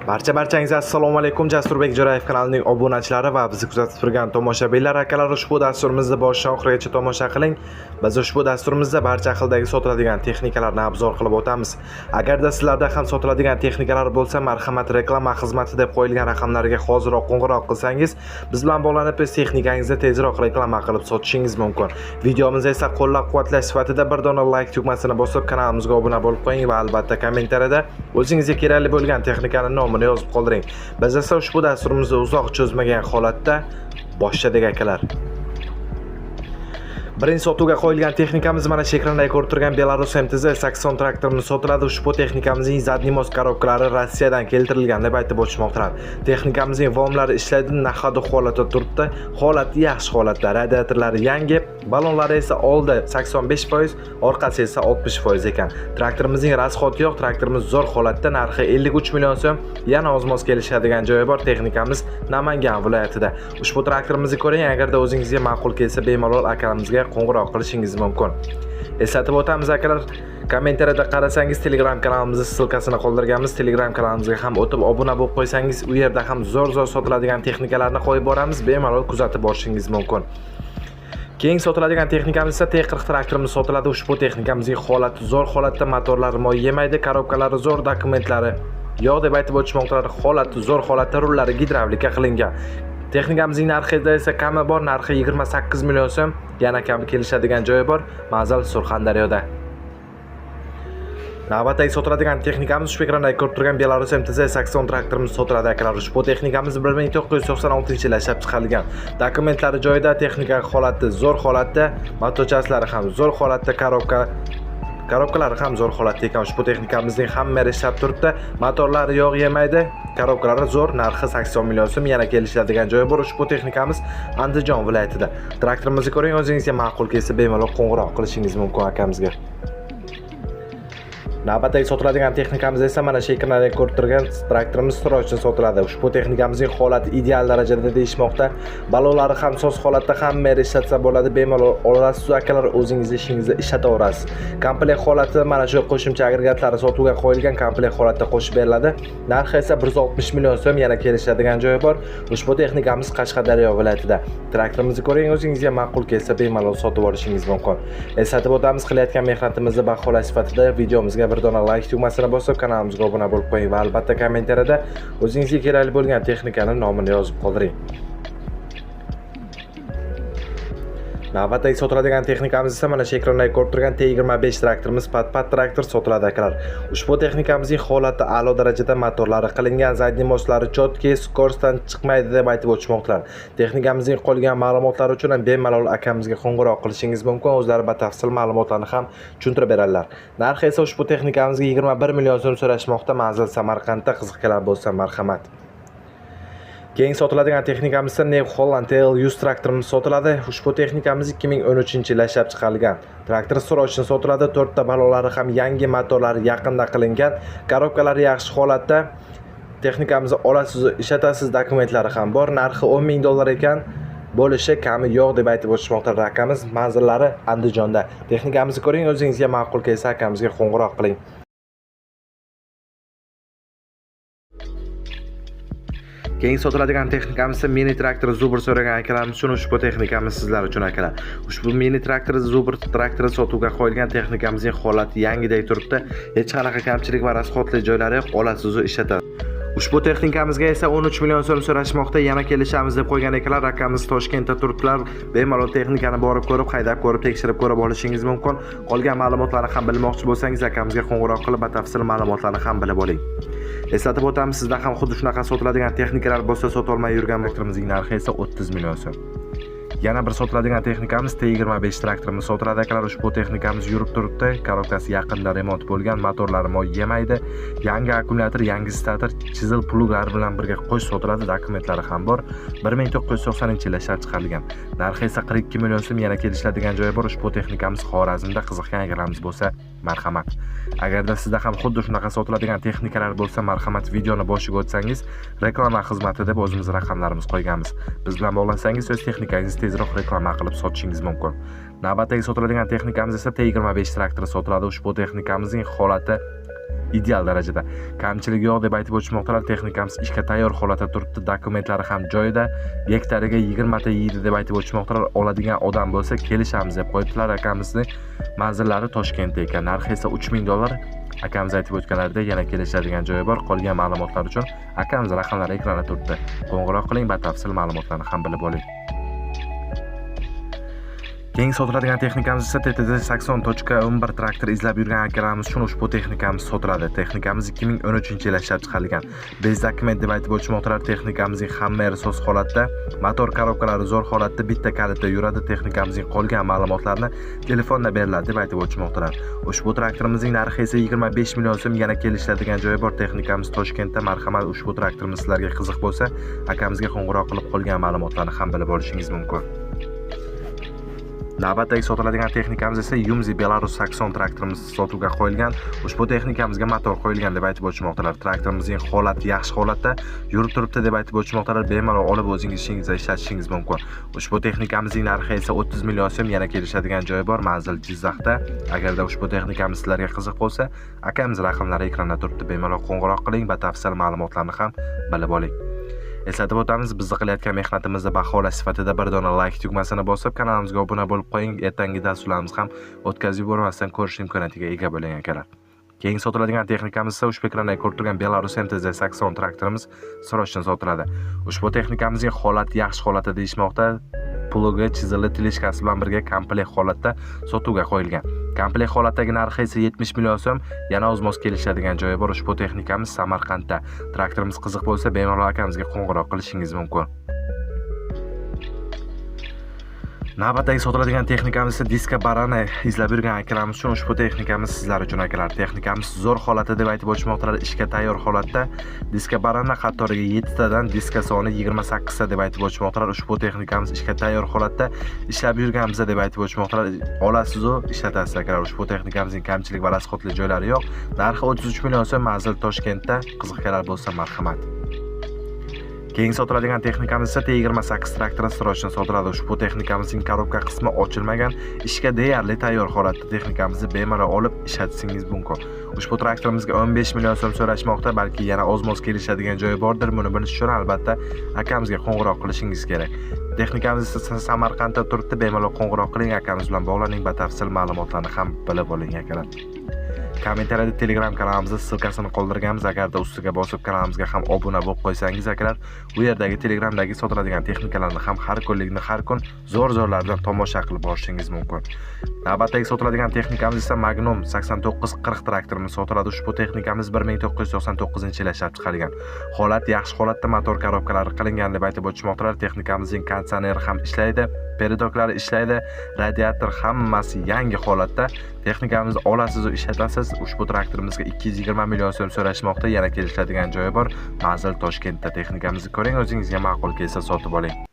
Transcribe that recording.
Barchangizga assalomu alaykum. Jasurbek Jo'rayev kanalining obunachilari va bizni kuzatib turgan tomoshabinlar akalar, ushbu dasturimizni boshdan oxirigacha tomosha qiling. Biz ushbu dasturimizda barcha xildagi sotiladigan texnikalarni obzor qilib o'tamiz. Agarda sizlarda ham sotiladigan texnikalar bo'lsa, marhamat reklama xizmati deb qo'yilgan raqamlarga hoziroq qo'ng'iroq qilsangiz, biz bilan bog'lanib o'z texnikangizni tezroq reklama qilib sotishingiz mumkin. Videomizni esa qo'llab-quvvatlash sifatida bir dona like tugmasini bosib, kanalimizga obuna bo'lib qo'ying va albatta kommentariyada o'zingizga kerakli bo'lgan texnikaning nomini yozib qoldiring. Biz esa ushbu dasturimizni uzoq cho'zmagan holatda boshladik akalar. Birinchi sotuvga qo'yilgan texnikamiz mana shu ekranda ko'rib turgan Belarus MTZ 80 traktorimiz sotiladi. Ushbu texnikamizning zadniy mos korobkalari Rossiyadan keltirilgan deb aytib o'tishmoqdalar. Texnikamizning vomlari ishlaydi, nahadu holatda turibdi. Holati yaxshi holatda, radiatorlari yangi, balonlari esa oldi 85%, orqasi esa 60% ekan. Traktorimizning rasxoti yo'q, traktorimiz zo'r holatda, narxi 53 million so'm. Yana oz-moz kelishadigan joyi bor. Texnikamiz Namangan viloyatida. Ushbu traktorimizni ko'ring, agarda o'zingizga ma'qul kelsa, bemalol akalamizga qo'ng'iroq qilishingiz mumkin. Eslatib o'tamiz akalar, kommentariyada qarasangiz Telegram kanalimizning silkasini qoldirganmiz. Telegram kanalimizga ham o'tib obuna bo'lib qo'ysangiz, u yerda ham zo'r sotiladigan texnikalarni qo'yib boramiz, bemalol kuzatib borishingiz mumkin. Keyin sotiladigan texnikamiz esa T40 traktorimiz sotiladi. Ushbu texnikamizning holati zo'r holatda, motorlari moy yemaydi, korobkalari zo'r, dokumentlari yo'q deb aytib o'tishmoqdalar. Holati zo'r holatda, rullari gidravlika qilingan. Texnikamizning narxida esa kami bor, narxi 28 million so'm, yana kami kelishadigan joyi bor, Mazal Surxondaryoda. Navbatdagi sotiladigan texnikamiz shu ekranda ko'rib turgan Belarus MTZ 80 traktorimiz sotiladi akalar. Ushbu texnikamiz 1996-yil ishlab chiqarilgan. Dokumentlari joyida, texnika holati zo'r holatda, motochaslari ham zo'r holatda, korobkalari ham zo'r holatda ekan. Ushbu texnikamizning hammasi ishlab turibdi. Motorlari yog' yemaydi, korobkalari zo'r, narxi 80 million so'm, yana kelishadigan joyi bor. Ushbu texnikamiz Andijon viloyatida. Traktorimizni ko'ring, o'zingizga ma'qul kelsa bemalol qo'ng'iroq qilishingiz mumkin akamizga. Navbatdagi sotiladigan texnikamiz esa mana shu ekranda ko'rib turgan traktorimiz stroychi sotiladi. Ushbu texnikamizning holati ideal darajada deyishmoqda. Balonlari ham soz holatda, hamma ishlatsa bo'ladi, bemalol olasiz akalar, o'zingiz ishingizda ishlataverasiz. Komplekt holati mana shu qo'shimcha agregatlari sotuvga qo'yilgan, komplekt holatda qo'shib beriladi. Narxi esa 160 million so'm, yana kelishadigan joyi bor. Ushbu texnikamiz Qashqadaryo viloyatida. Traktorimizni ko'ring, o'zingizga ma'qul kelsa bemalol sotib olishingiz mumkin. Eslatib o'tamiz, qilayotgan mehnatimizni baholash sifatida videomizga bir dona like tugmasini bosib, kanalimizga obuna bo'lib qo'ying va albatta kommentariyada o'zingizga kerakli bo'lgan texnikaning nomini yozib qoldiring. Navbatdagi sotiladigan texnikamiz esa mana shu ekranda ko'rib turgan T25 traktorimiz pat traktor sotiladi akalar. Ushbu texnikamizning holati a'lo darajada, motorlari qilingan, zadniy moslari chotki, skorsdan chiqmaydi deb aytib o'tishmoqdalar. Texnikamizning qolgan ma'lumotlari uchun bemalol akamizga qo'ng'iroq qilishingiz mumkin. O'zlari batafsil ma'lumotlarni ham tushuntirib beradilar. Narxi esa ushbu texnikamizga 21 million so'm so'rashmoqda. Manzil Samarqandda, qiziqlar bo'lsa marhamat. Keyin sotiladigan texnikamiz esa New Holland TL100 traktorimiz sotiladi. Ushbu texnikamiz 2013-yil ishlab chiqarilgan. Traktor stroychi sotiladi. 4 ta balonlari ham yangi, motorlari yaqinda qilingan, korobkalari yaxshi holatda. Texnikamizni olasiz, ishlatasiz, dokumentlari ham bor. Narxi 10 ming dollar ekan. Bo'lishi kami yo'q deb aytib o'tishmoqda. Raqamiz, manzillari Andijonda. Texnikamizni ko'ring, o'zingizga ma'qul kelsa akamizga qo'ng'iroq qiling. Keyin sotiladigan texnikamiz esa mini traktor Zubr so'ragan akalarimiz uchun ushbu texnikamiz sizlar uchun akalar. Ushbu mini traktor Zubr traktori sotuvga qo'yilgan, texnikamizning holati yangidek turibdi. Hech qanaqa kamchilik va rasxotli joylari yo'q, olasiz ishlatadi. Ushbu texnikamizga esa 13 million so'm so'rashmoqda. Yana kelishamiz deb qo'ygan ekanlar. Raqamimiz Toshkentda turibdilar. Bemalol texnikani borib ko'rib, haydab ko'rib, tekshirib ko'rib olishingiz mumkin. Qolgan ma'lumotlarni ham bilmoqchi bo'lsangiz, akamizga qo'ng'iroq qilib, batafsil ma'lumotlarni ham bilib oling. Eslatib o'tamiz, sizda ham xuddi shunaqa sotiladigan texnikalar bo'lsa, sotolmay yurgan traktorimizning narxi esa 30 million so'm. Yana bir sotiladigan texnikamiz T25 traktorimiz sotiladi akalar. Ushbu texnikamiz yurib turibdi. Korobkasi yaqinda remont bo'lgan, motorlari moy yemaydi. Yangi akkumulyator, yangi stator, chisel pluglar bilan birga qo'sh sotiladi. Dokumentlari ham bor. 1990-yil ishlab chiqarilgan. Narxi esa 42 million so'm, yana kelishadigan joyi bor. Ushbu texnikamiz Xorazmda, qiziqgan akalarimiz bo'lsa marhamat. Agarda sizda ham xuddi shunaqa sotiladigan texnikalar bo'lsa, marhamat videoni boshiga o'tsangiz, reklama xizmati deb o'zimiz raqamlarimiz qo'yganmiz. Biz bilan bog'lansangiz, o'z texnikangizni tezroq reklama qilib sotishingiz mumkin. Navbatdagi sotiladigan texnikamiz esa T25 traktori sotiladi. Ushbu texnikamizning holati ideal darajada. Kamchiligi yo'q deb aytib o'tishmoqdalar. Texnikamiz ishga tayyor holatda turibdi. Dokumentlari ham joyida. Gektariga 20 ta yeydi deb aytib o'tishmoqdalar. Oladigan odam bo'lsa kelishamiz deb qo'yibdilar. Akamizning manzillari Toshkentda ekan. Narxi esa $3000. Akamiz aytib o'tganlaridek yana kelishadigan joyi bor. Qolgan ma'lumotlar uchun akamiz raqamlari ekranda turibdi. Qo'ng'iroq qiling, batafsil ma'lumotlarni ham bilib oling. Keyingi sotiladigan texnikamiz esa TTD80.11 traktor izlab yurgan akalarimiz uchun ushbu texnikamiz sotiladi. Texnikamiz 2013-yil ishlab chiqarilgan. Bez dokument deb aytib o'tishmoqdalar. Texnikamizning hamma yeri so'z holatda, motor korobkalari zo'r holatda, bitta kalitda yuradi. Texnikamizning qolgan ma'lumotlarini telefonda beriladi deb aytib o'tishmoqdalar. Ushbu traktorimizning narxi esa 25 million so'm. Yana kelishiladigan joyi bor. Texnikamiz Toshkentda. Marhamat, ushbu traktorimiz sizlarga qiziq bo'lsa, akamizga qo'ng'iroq qilib qolgan ma'lumotlarni ham bilib olishingiz mumkin. Navbatdagi sotiladigan texnikamiz esa Yumzi Belarus Sakson traktorimiz sotuvga qo'yilgan. Ushbu texnikamizga motor qo'yilgan deb aytib o'tishmoqdalar. Traktorimizning holati yaxshi holatda yurib turibdi deb aytib o'tishmoqdalar. Bemalol olib o'zingiz ishingizda ishlatishingiz mumkin. Ushbu texnikamizning narxi esa 30 million so'm. Yana kelishadigan joyi bor. Manzil Jizzaxda. Agarda ushbu texnikamiz sizlarga qiziq bo'lsa, akamiz raqamlari ekranda turibdi. Bemalol qo'ng'iroq qiling, batafsil ma'lumotlarni ham bilib oling. Eslatib o'tamiz, bizni qilayotgan mehnatimizni baholash sifatida bir dona like tugmasini bosib, kanalimizga obuna bo'lib qo'ying. Ertangi darslarimiz ham o'tkazib yubormasdan ko'rish imkoniyatiga ega bo'ling akalar. Keyingi sotiladigan texnikamiz esa ushbu ekranda ko'rib turgan Belarus MTZ80 traktorimiz srochdan sotiladi. Ushbu texnikamizning holati yaxshi holatda deyishmoqda. Plugi, chizig'i, tilishkasi bilan birga komplekt holatda sotuvga qo'yilgan. Komplekt holatdagi narxi esa 70 million so'm. Yana o'z-moz kelishadigan joyi bor. Ushbu texnikamiz Samarqandda. Traktorimiz qiziq bo'lsa, bemalol akamizga qo'ng'iroq qilishingiz mumkin. Navbatdagi sotiladigan texnikamiz esa Diska Barana izlab yurgan akalarimiz uchun ushbu texnikamiz sizlar uchun akalar. Texnikamiz zo'r holatda deb aytib o'tishmoqdalar. Ishga tayyor holatda. Diska Barana qatoriga 7 tadan diska soni 28 ta deb aytib o'tishmoqdalar. Ushbu texnikamiz ishga tayyor holatda ishlab yurganmiz deb aytib o'tishmoqdalar. Olasiz-u ishlatasiz akalar. Ushbu texnikamizning kamchilik va rasxotli joylari yo'q. Narxi 33 million so'm. Manzil Toshkentda. Qiziqganlar bo'lsa marhamat. Keyingi sotiladigan texnikamiz esa T28 traktori srochdan sotiladi. Ushbu texnikamizning korobka qismi ochilmagan, ishga deyarli tayyor holatda. Texnikamizni bemalol olib ishlatishingiz mumkin. Ushbu traktorimizga 15 million so'm so'rashmoqda, balki yana o'z-moz kelishadigan joyi bordir. Buni bilish uchun albatta akamizga qo'ng'iroq qilishingiz kerak. Texnikamiz esa Samarqandda turibdi. Bemalol qo'ng'iroq qiling, akamiz bilan bog'laning, batafsil ma'lumotlarni ham bilib oling akalar. Kommentariyada Telegram kanalimizda ssilkasini qoldirganmiz. Agarda ustiga bosib kanalimizga ham obuna bo'lib qo'ysangiz akalar, u yerdagi Telegramdagi sotiladigan texnikalarni ham har kun zo'r-zo'rlardan tomosha qilib borishingiz mumkin. Navbatdagi sotiladigan texnikamiz esa Magnum 8940 traktorimiz sotiladi. Ushbu texnikamiz 1999-yil ishlab chiqarilgan. Holat yaxshi holatda, motor korobkalari qilingan deb aytib o'tishmoqdalar. Texnikamizning konditsioneri ham ishlaydi, peridoklari ishlaydi, radiator hammasi yangi holatda. Texnikamizni olasiz va ishlatasiz. Ushbu traktorimizga 220 million so'm so'rashmoqda. Yana kelishadigan joyi bor. Manzil Toshkentda. Texnikamizni ko'ring, o'zingizga ma'qul kelsa sotib oling.